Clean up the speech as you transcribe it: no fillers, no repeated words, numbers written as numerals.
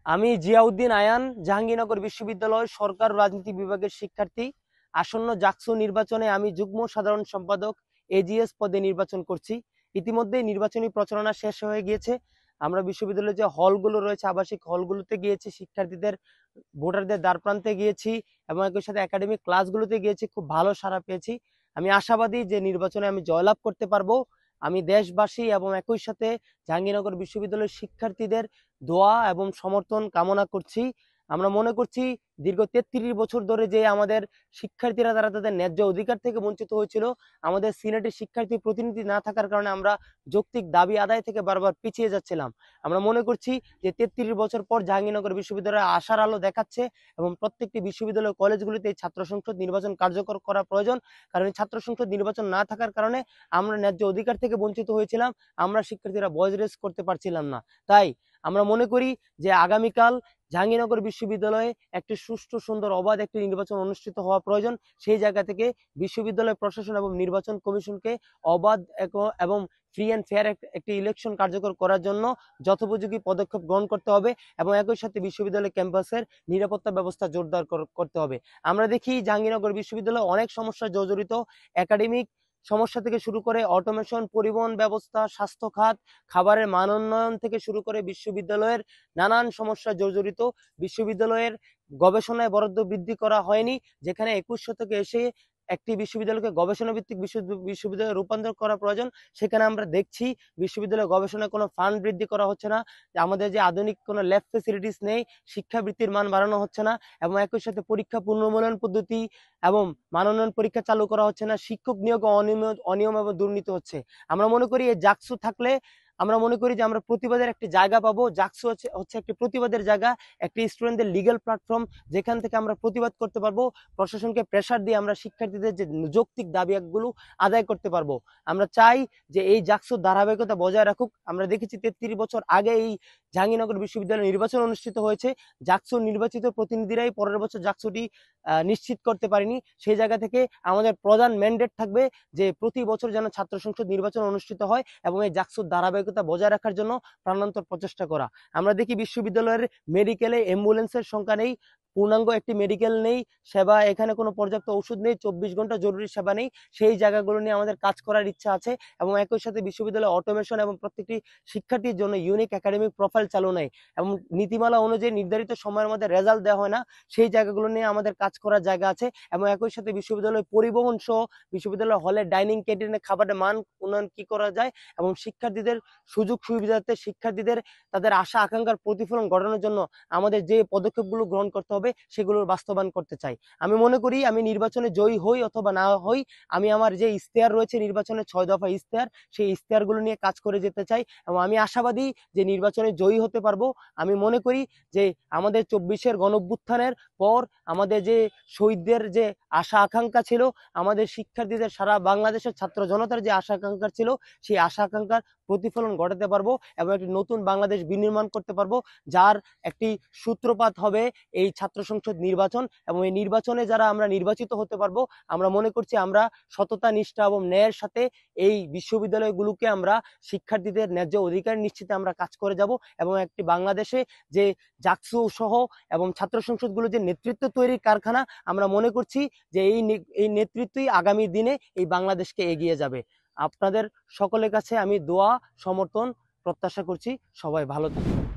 আমি জিয়াউদ্দিন আয়ান, জাহাঙ্গীরনগর বিশ্ববিদ্যালয় সরকার রাজনীতি বিভাগের শিক্ষার্থী। আসন্ন জাকসু নির্বাচনে আমি যুগ্ম সাধারণ সম্পাদক এজিএস পদে নির্বাচন করছি। ইতিমধ্যে নির্বাচনী প্রচারণা শেষ হয়ে গিয়েছে। আমরা বিশ্ববিদ্যালয়ের যে হলগুলো রয়েছে, আবাসিক হলগুলোতে গিয়েছি, শিক্ষার্থীদের ভোটারদের দ্বারপ্রান্তে গিয়েছি এবং একই সাথে একাডেমিক ক্লাসগুলোতে গিয়েছি। খুব ভালো সাড়া পেয়েছি। আমি আশাবাদী যে নির্বাচনে আমি জয়লাভ করতে পারবো। আমি দেশবাসী এবং একই সাথে জাহাঙ্গীরনগর বিশ্ববিদ্যালয়ের শিক্ষার্থীদের দোয়া এবং সমর্থন কামনা করছি। আমরা মনে করছি দীর্ঘ 33 বছর ধরে যে আমাদের শিক্ষার্থীরা তারা তাদের ন্যায্য অধিকার থেকে বঞ্চিত হয়েছিল, আমাদের সিনেটের শিক্ষার্থী প্রতিনিধি না থাকার কারণে আমরা যৌক্তিক দাবি আদায় থেকে বারবার পিছিয়ে যাচ্ছিলাম। আমরা মনে করছি যে 33 বছর পর জাহাঙ্গীরনগর বিশ্ববিদ্যালয়ে আশার আলো দেখাচ্ছে এবং প্রত্যেকটি বিশ্ববিদ্যালয় কলেজগুলিতে এই ছাত্র সংসদ নির্বাচন কার্যকর করা প্রয়োজন। কারণ এই ছাত্র সংসদ নির্বাচন না থাকার কারণে আমরা ন্যায্য অধিকার থেকে বঞ্চিত হয়েছিলাম। আমরা শিক্ষার্থীরা ভয়েস রেজ করতে পারছিলাম না। তাই আমরা মনে করি যে আগামীকাল জাহাঙ্গীরনগর বিশ্ববিদ্যালয়ে একটি সুষ্ঠু, সুন্দর, অবাধ একটি নির্বাচন অনুষ্ঠিত হওয়া প্রয়োজন। সেই জায়গা থেকে বিশ্ববিদ্যালয় প্রশাসন এবং নির্বাচন কমিশনকে অবাধ এবং ফ্রি অ্যান্ড ফেয়ার একটি ইলেকশন কার্যকর করার জন্য যথোপযোগী পদক্ষেপ গ্রহণ করতে হবে এবং একই সাথে বিশ্ববিদ্যালয় ক্যাম্পাসের নিরাপত্তা ব্যবস্থা জোরদার করতে হবে। আমরা দেখি জাহাঙ্গীরনগর বিশ্ববিদ্যালয় অনেক সমস্যা জর্জরিত। একাডেমিক সমস্যা থেকে শুরু করে অটোমেশন, পরিবহন ব্যবস্থা, স্বাস্থ্য খাত, খাবারের মান উন্নয়ন থেকে শুরু করে বিশ্ববিদ্যালয়ের নানান সমস্যা জর্জরিত। বিশ্ববিদ্যালয়ের গবেষণায় বরাদ্দ বৃদ্ধি করা হয়নি, যেখানে 21 শতকে এসে একটি বিশ্ববিদ্যালয়কে গবেষণা ভিত্তিক বিশ্ববিদ্যালয়ে রূপান্তর করা প্রয়োজন। সেখানে আমরা দেখছি বিশ্ববিদ্যালয় গবেষণায় কোনো ফান্ড বৃদ্ধি করা হচ্ছে না, আমাদের যে আধুনিক কোনো ল্যাব ফেসিলিটিস নেই, শিক্ষাবৃত্তির মান বাড়ানো হচ্ছে না এবং একই সাথে পরীক্ষা পুনর্মূল্যায়ন পদ্ধতি এবং মানোন্নয়ন পরীক্ষা চালু করা হচ্ছে না। শিক্ষক নিয়োগ অনিয়ম এবং দুর্নীতি হচ্ছে। আমরা মনে করি এই জাকসু থাকলে আমরা মনে করি যে আমরা প্রতিবাদের একটি জায়গা পাবো। জাকসু হচ্ছে একটি প্রতিবাদের জায়গা, একটি স্টুডেন্টদের লিগ্যাল প্ল্যাটফর্ম, যেখান থেকে আমরা প্রতিবাদ করতে পারবো। প্রশাসনকে প্রেসার দিয়ে আমরা শিক্ষার্থীদের যে যৌক্তিক দাবিগুলো আদায় করতে পারবো। আমরা চাই যে এই জাকসুর ধারাবাহিকতা বজায় রাখুক। আমরা দেখেছি 33 বছর আগে এই জাহাঙ্গীরনগর বিশ্ববিদ্যালয়ে নির্বাচন অনুষ্ঠিত হয়েছে, জাকসুর নির্বাচিত প্রতিনিধিরাই পরের বছর জাকসুটি নিশ্চিত করতে পারেনি। সেই জায়গা থেকে আমাদের প্রধান ম্যান্ডেট থাকবে যে প্রতি বছর যেন ছাত্র সংসদ নির্বাচন অনুষ্ঠিত হয় এবং এই জাকসুর ধারাবাহিকতা বজায় রাখার জন্য প্রাণান্তর প্রচেষ্টা করা। আমরা দেখি বিশ্ববিদ্যালয়ের মেডিকেলে অ্যাম্বুলেন্সের সংখ্যা নেই, পূর্ণাঙ্গ একটি মেডিকেল নেই, সেবা এখানে কোনো পর্যাপ্ত ওষুধ নেই, 24 ঘন্টা জরুরি সেবা নেই। সেই জায়গাগুলো নিয়ে আমাদের কাজ করার ইচ্ছা আছে এবং একই সাথে বিশ্ববিদ্যালয়ে অটোমেশন এবং প্রত্যেকটি শিক্ষার্থীর জন্য ইউনিক একাডেমিক প্রোফাইল চালু নেই এবং নীতিমালা অনুযায়ী নির্ধারিত সময়ের মধ্যে রেজাল্ট দেওয়া হয় না। সেই জায়গাগুলো নিয়ে আমাদের কাজ করার জায়গা আছে এবং একই সাথে বিশ্ববিদ্যালয় পরিবহন সহ বিশ্ববিদ্যালয় হলে ডাইনিং ক্যান্টিনে খাবারের মান উন্নয়ন কি করা যায় এবং শিক্ষার্থীদের সুযোগ সুবিধাতে শিক্ষার্থীদের তাদের আশা আকাঙ্ক্ষার প্রতিফলন ঘটানোর জন্য আমাদের যে পদক্ষেপগুলো গ্রহণ করতে হবে সেগুলোর বাস্তবায়ন করতে চাই। আমি মনে করি আমি নির্বাচনে জয়ী হই অথবা না হই, আমি আমার যে ইশতেহার রয়েছে নির্বাচনের 6 দফা ইশতেহার, সেই ইশতেহারগুলো নিয়ে কাজ করে যেতে চাই এবং আমি আশাবাদী যে নির্বাচনে জয়ী হতে পারবো। আমি মনে করি যে আমাদের 24-এর গণঅভ্যুত্থানের পর আমাদের যে শহীদদের যে আশা আকাঙ্ক্ষা ছিল, আমাদের শিক্ষার্থীদের, সারা বাংলাদেশের ছাত্র জনতার যে আশা আকাঙ্ক্ষা ছিল, সেই আশা আকাঙ্ক্ষার প্রতিফলন ঘটাতে পারবো এবং একটি নতুন বাংলাদেশ বিনির্মাণ করতে পারবো, যার একটি সূত্রপাত হবে এই ছাত্র সংসদ নির্বাচন এবং এই নির্বাচনে যারা আমরা নির্বাচিত হতে পারবো, আমরা মনে করছি আমরা সততা, নিষ্ঠা এবং ন্যায়ের সাথে এই বিশ্ববিদ্যালয়গুলোকে আমরা শিক্ষার্থীদের ন্যায্য অধিকার নিশ্চিতে আমরা কাজ করে যাব এবং একটি বাংলাদেশে যে জাকসু সহ এবং ছাত্র সংসদগুলো যে নেতৃত্ব তৈরির কারখানা, আমরা মনে করছি যে এই নেতৃত্বই আগামী দিনে এই বাংলাদেশকে এগিয়ে যাবে। আপনাদের সকলের কাছে আমি দোয়া, সমর্থন প্রত্যাশা করছি। সবাই ভালো থাকুন।